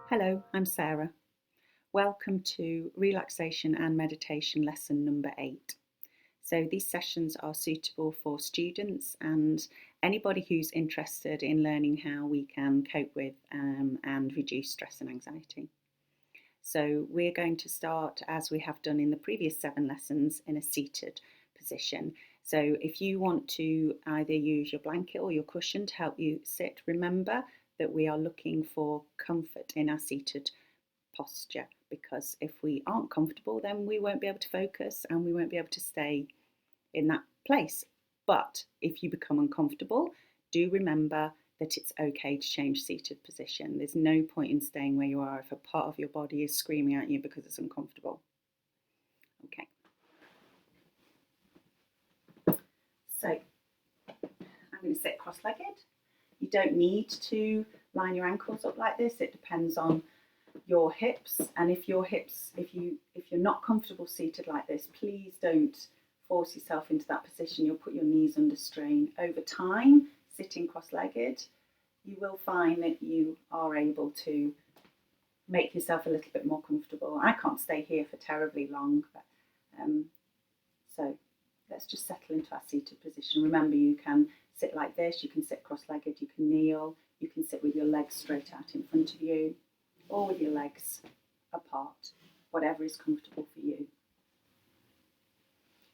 Hello, I'm Sarah. Welcome to Relaxation and Meditation lesson number 8. So these sessions are suitable for students and anybody who's interested in learning how we can cope with and reduce stress and anxiety. So we're going to start, as we have done in the previous 7 lessons, in a seated position. So if you want to either use your blanket or your cushion to help you sit, remember that we are looking for comfort in our seated posture, because if we aren't comfortable, then we won't be able to focus and we won't be able to stay in that place. But if you become uncomfortable, do remember that it's okay to change seated position. There's no point in staying where you are if a part of your body is screaming at you because it's uncomfortable. Okay. So I'm going to sit cross-legged. You don't need to line your ankles up like this. It depends on your hips, and if you're not comfortable seated like this, please don't force yourself into that position. You'll put your knees under strain. Over time, sitting cross-legged, you will find that you are able to make yourself a little bit more comfortable. I can't stay here for terribly long, but, so let's just settle into our seated position. Remember, you can sit like this, you can sit cross-legged, you can kneel, you can sit with your legs straight out in front of you, or with your legs apart, whatever is comfortable for you.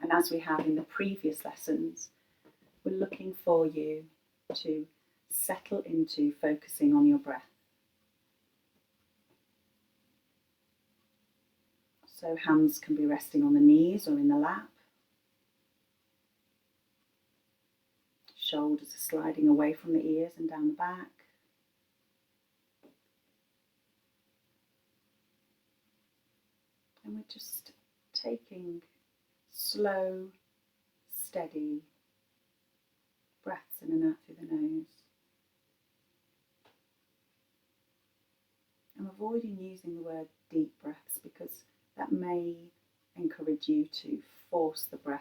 And as we have in the previous lessons, we're looking for you to settle into focusing on your breath. So hands can be resting on the knees or in the lap. Shoulders are sliding away from the ears and down the back. And we're just taking slow, steady breaths in and out through the nose. I'm avoiding using the word deep breaths because that may encourage you to force the breath.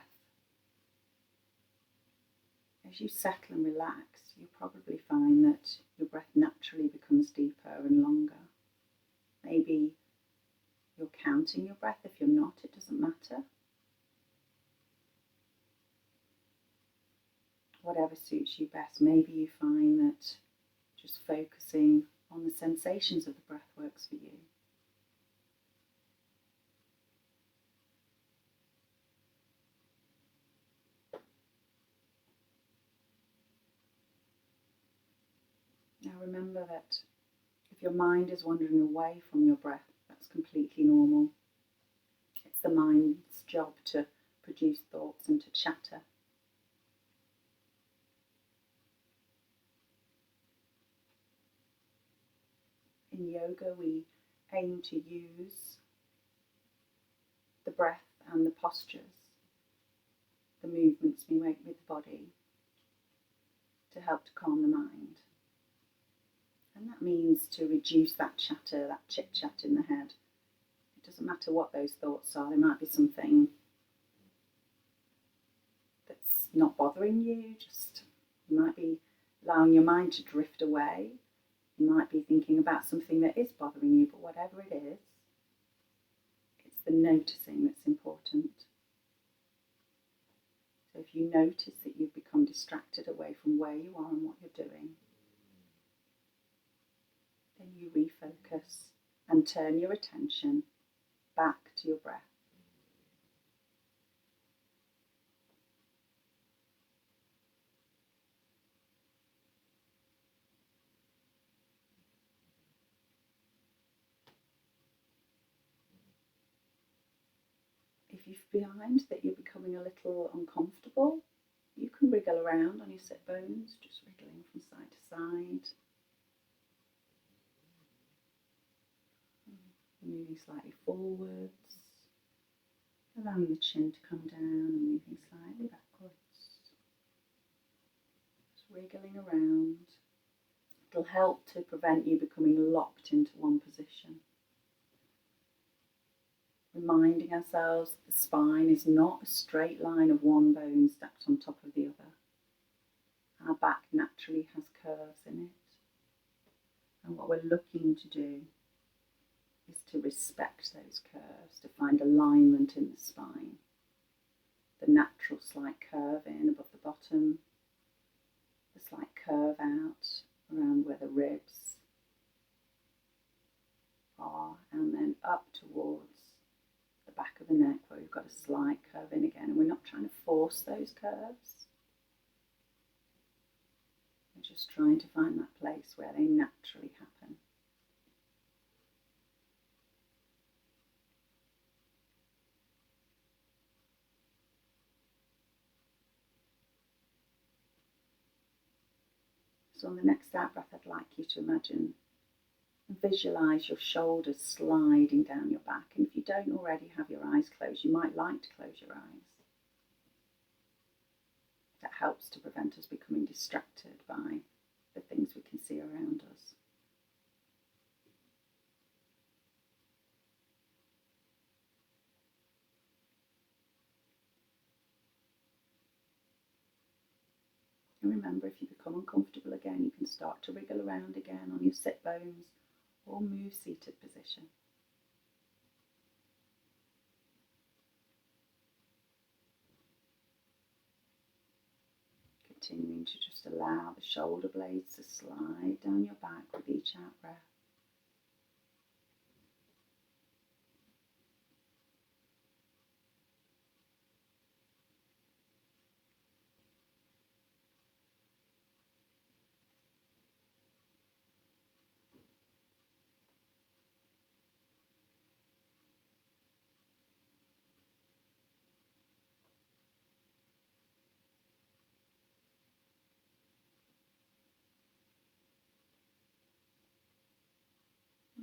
As you settle and relax, you'll probably find that your breath naturally becomes deeper and longer. Maybe you're counting your breath. If you're not, it doesn't matter. Whatever suits you best. Maybe you find that just focusing on the sensations of the breath works for you. Now remember that if your mind is wandering away from your breath, that's completely normal. It's the mind's job to produce thoughts and to chatter. In yoga, we aim to use the breath and the postures, the movements we make with the body, to help to calm the mind. And that means to reduce that chatter, that chit-chat in the head. It doesn't matter what those thoughts are. There might be something that's not bothering you. You might be allowing your mind to drift away. You might be thinking about something that is bothering you, but whatever it is, it's the noticing that's important. So if you notice that you've become distracted away from where you are and what you're doing, then you refocus and turn your attention back to your breath. If you find that you're becoming a little uncomfortable, you can wriggle around on your sit bones, just wriggling from side to side. Moving slightly forwards, allowing the chin to come down and moving slightly backwards. Just wriggling around. It'll help to prevent you becoming locked into one position. Reminding ourselves that the spine is not a straight line of one bone stacked on top of the other. Our back naturally has curves in it. And what we're looking to do is to respect those curves, to find alignment in the spine. The natural slight curve in above the bottom, the slight curve out around where the ribs are, and then up towards the back of the neck where we've got a slight curve in again. And we're not trying to force those curves. We're just trying to find that place where they naturally happen. So on the next out breath, I'd like you to imagine and visualise your shoulders sliding down your back. And if you don't already have your eyes closed, you might like to close your eyes. That helps to prevent us becoming distracted by the things we can see around us. And remember, if you become uncomfortable again, you can start to wriggle around again on your sit bones or move seated position. Continuing to just allow the shoulder blades to slide down your back with each out breath.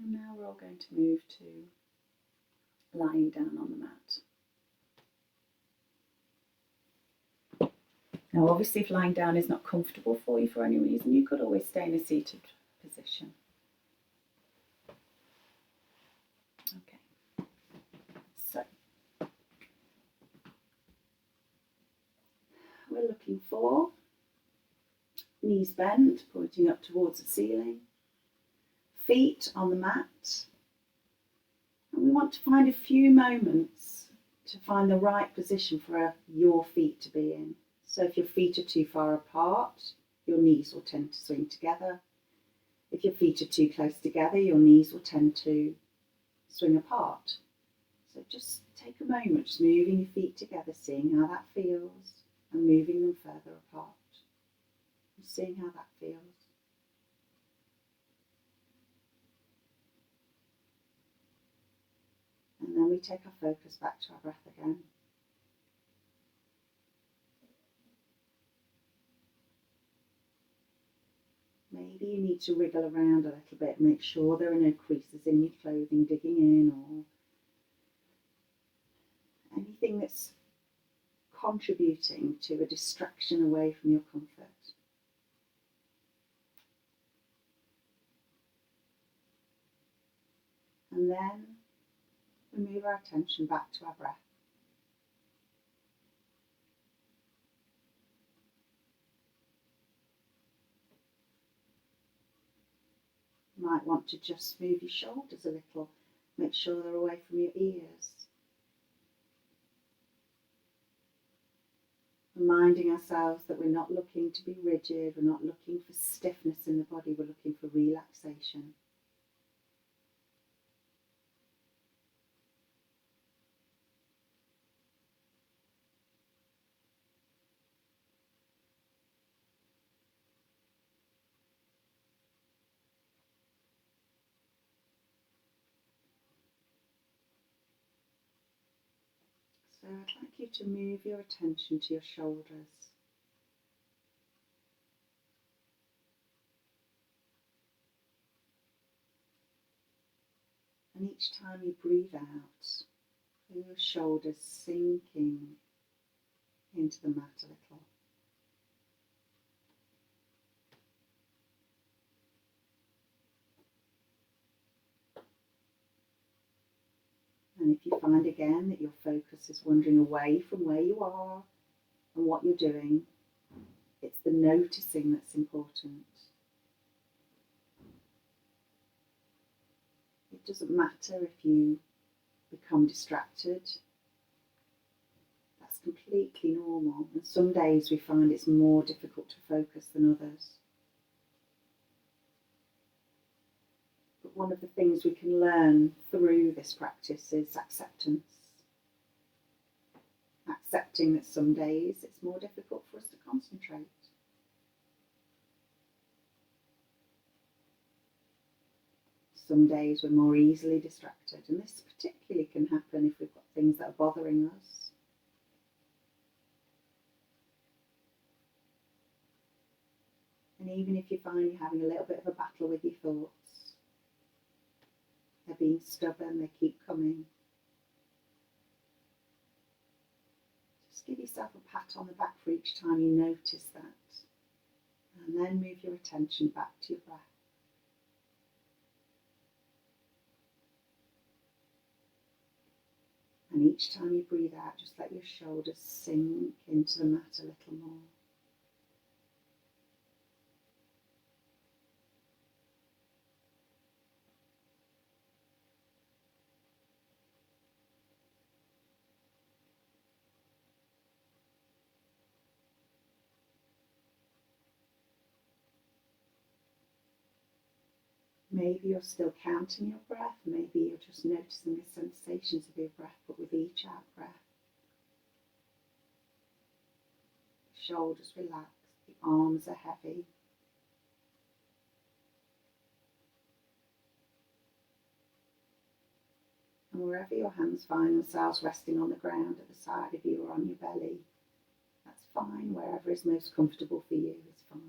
And now we're all going to move to lying down on the mat. Now obviously if lying down is not comfortable for you for any reason, you could always stay in a seated position. Okay, so we're looking for knees bent, pointing up towards the ceiling, feet on the mat, and we want to find a few moments to find the right position for your feet to be in. So if your feet are too far apart, your knees will tend to swing together. If your feet are too close together, your knees will tend to swing apart. So just take a moment, just moving your feet together, seeing how that feels, and moving them further apart, and seeing how that feels. And then we take our focus back to our breath again. Maybe you need to wriggle around a little bit, make sure there are no creases in your clothing digging in, or anything that's contributing to a distraction away from your comfort. And then we move our attention back to our breath. You might want to just move your shoulders a little, make sure they're away from your ears. Reminding ourselves that we're not looking to be rigid, we're not looking for stiffness in the body, we're looking for relaxation. So I'd like you to move your attention to your shoulders. And each time you breathe out, feel your shoulders sinking into the mat a little. And if you find again that your focus is wandering away from where you are and what you're doing, it's the noticing that's important. It doesn't matter if you become distracted. That's completely normal. And some days we find it's more difficult to focus than others. But one of the things we can learn through this practice is acceptance. Accepting that some days it's more difficult for us to concentrate. Some days we're more easily distracted, and this particularly can happen if we've got things that are bothering us. And even if you find you're having a little bit of a battle with your thoughts, they're being stubborn, they keep coming. Just give yourself a pat on the back for each time you notice that. And then move your attention back to your breath. And each time you breathe out, just let your shoulders sink into the mat a little more. Maybe you're still counting your breath, maybe you're just noticing the sensations of your breath, but with each out breath, the shoulders relax, the arms are heavy. And wherever your hands find themselves resting on the ground at the side of you or on your belly, that's fine. Wherever is most comfortable for you is fine.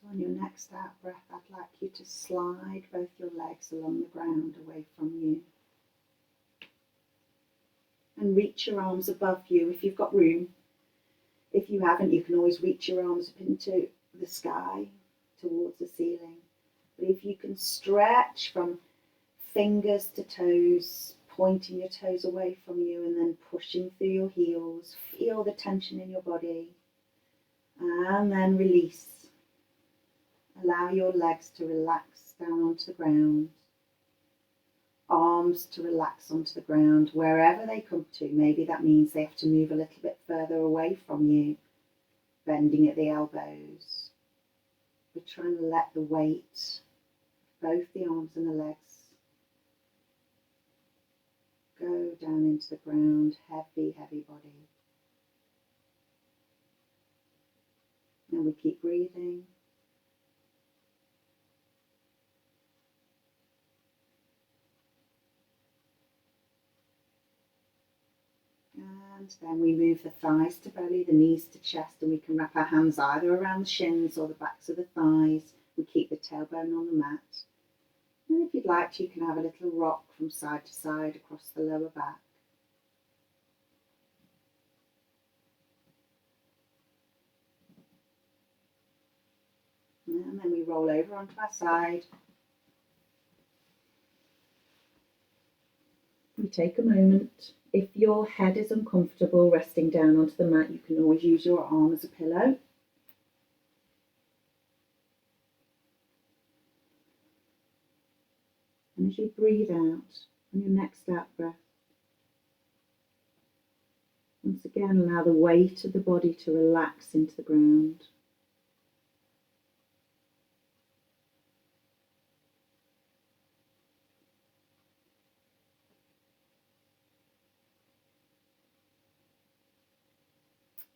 So on your next out breath, I'd like you to slide both your legs along the ground away from you. And reach your arms above you if you've got room. If you haven't, you can always reach your arms up into the sky, towards the ceiling. But if you can stretch from fingers to toes, pointing your toes away from you and then pushing through your heels, feel the tension in your body, and then release. Allow your legs to relax down onto the ground, arms to relax onto the ground wherever they come to. Maybe that means they have to move a little bit further away from you, bending at the elbows. We're trying to let the weight of both the arms and the legs go down into the ground, heavy, heavy body. And we keep breathing. And then we move the thighs to belly, the knees to chest, and we can wrap our hands either around the shins or the backs of the thighs. We keep the tailbone on the mat. And if you'd like to, you can have a little rock from side to side across the lower back. And then we roll over onto our side. We take a moment. If your head is uncomfortable resting down onto the mat, you can always use your arm as a pillow. And as you breathe out on your next out breath, once again allow the weight of the body to relax into the ground.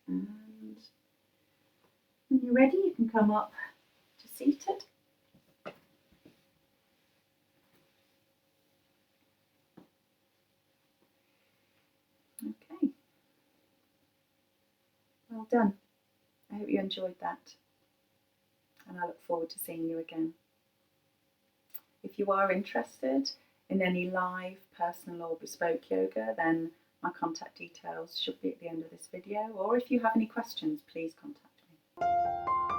And when you're ready, you can come up to seated. Okay. Well done. I hope you enjoyed that. And I look forward to seeing you again. If you are interested in any live, personal or bespoke yoga, then my contact details should be at the end of this video, or if you have any questions, please contact me.